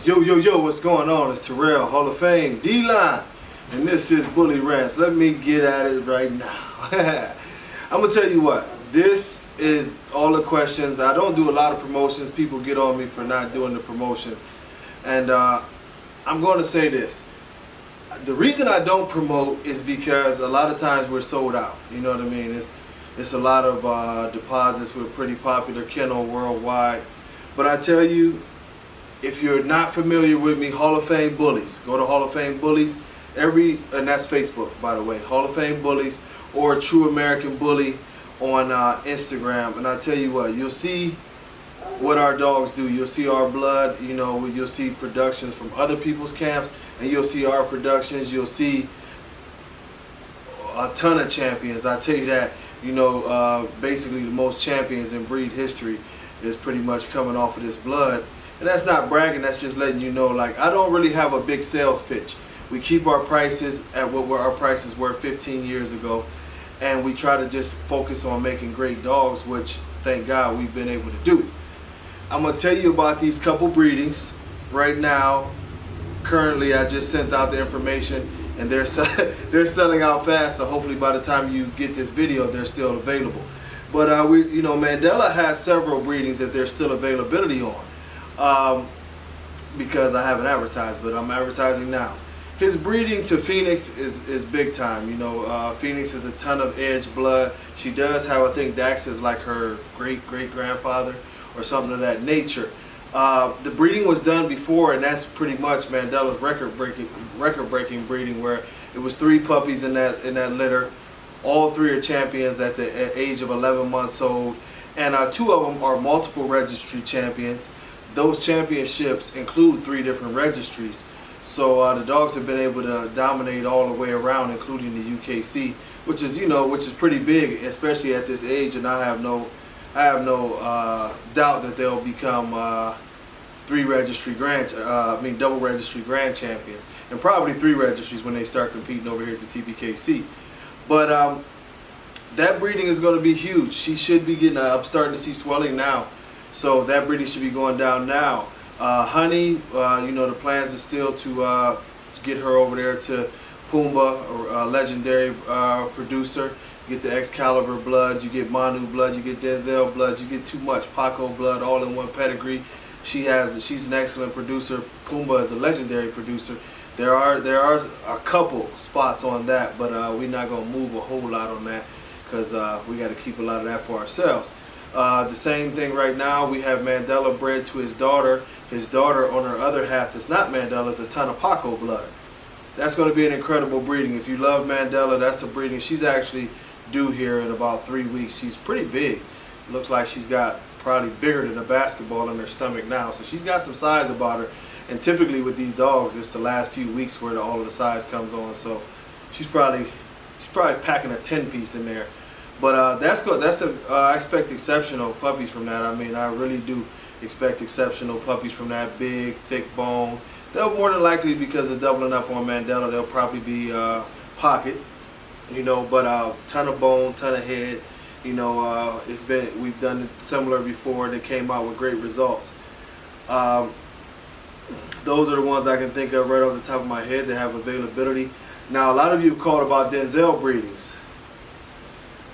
Yo, what's going on? It's Terrell, Hall of Fame, D-Line, and this is Bully Rants. Let me get at it right now. I'm going to tell you what, this is all the questions. I don't do a lot of promotions. People get on me for not doing the promotions. And I'm going to say this. The reason I don't promote is because a lot of times we're sold out. You know what I mean? It's a lot of deposits. We're pretty popular kennel worldwide. But I tell you, if you're not familiar with me, Hall of Fame Bullies. Go to Hall of Fame Bullies. And that's Facebook, by the way. Hall of Fame Bullies or True American Bully on Instagram. And I tell you what, you'll see what our dogs do. You'll see our blood. You know, you'll see productions from other people's camps, and you'll see our productions. You'll see a ton of champions. I tell you that. You know, basically the most champions in breed history is pretty much coming off of this blood. And that's not bragging, that's just letting you know, like, I don't really have a big sales pitch. We keep our prices at what our prices were 15 years ago, and we try to just focus on making great dogs, which, thank God, we've been able to do. I'm going to tell you about these couple breedings right now. Currently, I just sent out the information, and they're selling out fast, so hopefully by the time you get this video, they're still available. But, Mandela has several breedings that there's still availability on. Because I haven't advertised, but I'm advertising now. His breeding to Phoenix is big time. You know, Phoenix is a ton of edge blood. She does have, I think Dax is like her great-great-grandfather or something of that nature. The breeding was done before, and that's pretty much Mandela's record-breaking breeding, where it was 3 puppies in that litter. All 3 are champions at the age of 11 months old, and 2 of them are multiple registry champions. Those championships include 3 different registries, so the dogs have been able to dominate all the way around, including the UKC, which is pretty big, especially at this age. And I have no doubt that they'll become double registry grand champions, and probably 3 registries when they start competing over here at the TBKC. But that breeding is going to be huge. She should be getting. I'm starting to see swelling now. So that breeding should be going down now. Honey, the plans are still to get her over there to Pumbaa, a legendary producer. You get the Excalibur blood, you get Manu blood, you get Denzel blood, you get too much Paco blood all in one pedigree. She's an excellent producer. Pumbaa is a legendary producer. There are a couple spots on that, but we're not gonna move a whole lot on that because we got to keep a lot of that for ourselves. The same thing right now, we have Mandela bred to his daughter. His daughter on her other half that's not Mandela is a ton of Paco blood. That's going to be an incredible breeding. If you love Mandela, that's a breeding. She's actually due here in about 3 weeks. She's pretty big. Looks like she's got probably bigger than a basketball in her stomach now. So she's got some size about her. And typically with these dogs, it's the last few weeks where all of the size comes on. So she's probably packing a 10-piece in there. But that's good. I expect exceptional puppies from that. I mean, I really do expect exceptional puppies from that big, thick bone. They'll more than likely, because of doubling up on Mandela, they'll probably be pocket, but ton of bone, ton of head. We've done it similar before. They came out with great results. Those are the ones I can think of right off the top of my head that have availability. Now, a lot of you have called about Denzel breedings.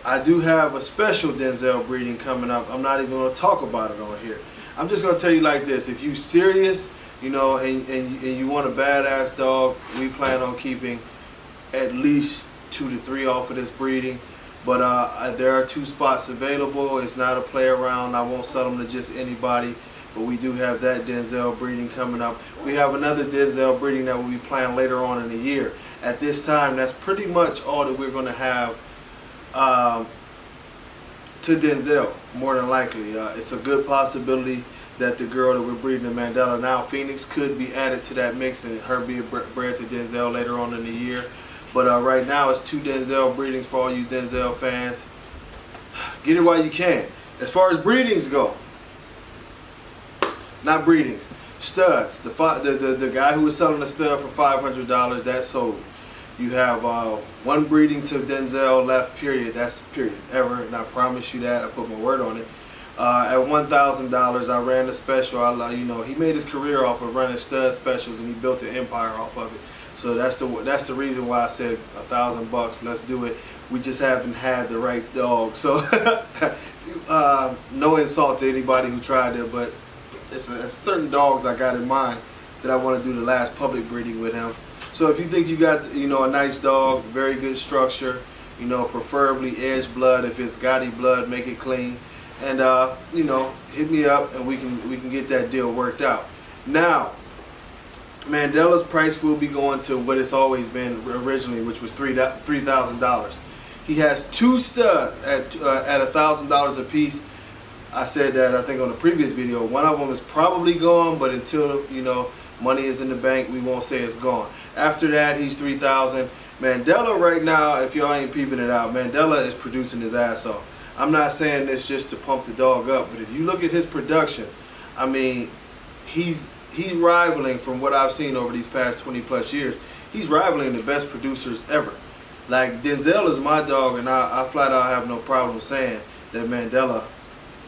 I do have a special Denzel breeding coming up. I'm not even going to talk about it on here. I'm just going to tell you like this. If you're serious, and you want a badass dog, we plan on keeping at least 2 to 3 off of this breeding. But there are 2 spots available. It's not a play around. I won't sell them to just anybody. But we do have that Denzel breeding coming up. We have another Denzel breeding that will be planned later on in the year. At this time, that's pretty much all that we're going to have to Denzel, more than likely. It's a good possibility that the girl that we're breeding in Mandela now, Phoenix, could be added to that mix and her be bred to Denzel later on in the year. But right now it's 2 Denzel breedings for all you Denzel fans. Get it while you can. As far as breedings go, not breedings, studs. The guy who was selling the stud for $500, that sold. You have 1 breeding to Denzel left, period. That's period, ever, and I promise you that. I put my word on it. At $1,000, I ran the special. He made his career off of running stud specials, and he built an empire off of it. So that's the reason why I said $1,000. Let's do it. We just haven't had the right dog. So no insult to anybody who tried it, but it's certain dogs I got in mind that I want to do the last public breeding with him. So if you think you got a nice dog, very good structure, preferably edge blood. If it's Gotti blood, make it clean. And hit me up and we can get that deal worked out. Now, Mandela's price will be going to what it's always been originally, which was $3,000. He has 2 studs at $1,000 a piece. I said that I think on the previous video. One of them is probably gone, but until money is in the bank, we won't say it's gone. After that, he's $3,000. Mandela right now, if y'all ain't peeping it out, Mandela is producing his ass off. I'm not saying this just to pump the dog up, but if you look at his productions, I mean, he's rivaling, from what I've seen over these past 20 plus years, he's rivaling the best producers ever. Like, Denzel is my dog, and I flat out have no problem saying that Mandela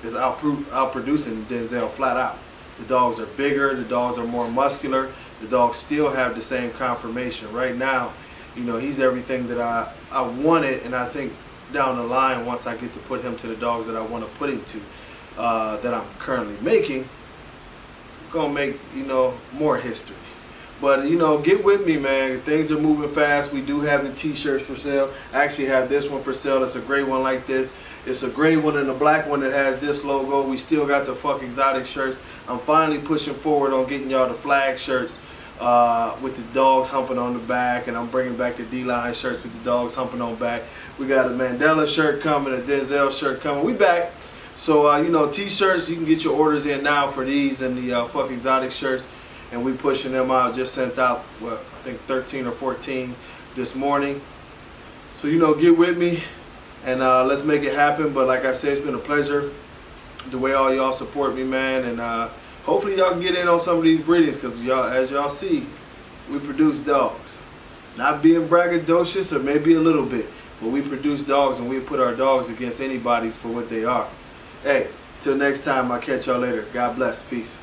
is outproducing Denzel flat out. The dogs are bigger, the dogs are more muscular, the dogs still have the same conformation. Right now, he's everything that I wanted, and I think down the line, once I get to put him to the dogs that I want to put him to, that I'm currently making, I'm gonna make more history. But get with me, man. Things are moving fast. We do have the t-shirts for sale. I actually have this one for sale. It's a gray one like this. It's a gray one and a black one that has this logo. We still got the Fuck Exotic shirts. I'm finally pushing forward on getting y'all the flag shirts with the dogs humping on the back, and I'm bringing back the D-line shirts with the dogs humping on back. We got a Mandela shirt coming, a Denzel shirt coming. We back. So t-shirts, you can get your orders in now for these and the Fuck Exotic shirts, and we pushing them out. Just sent out, I think 13 or 14 this morning. So get with me and let's make it happen. But like I said, it's been a pleasure the way all y'all support me, man, and hopefully y'all can get in on some of these breedings, because as y'all see, we produce dogs. Not being braggadocious, or maybe a little bit, but we produce dogs, and we put our dogs against anybody's for what they are. Hey, till next time, I'll catch y'all later. God bless. Peace.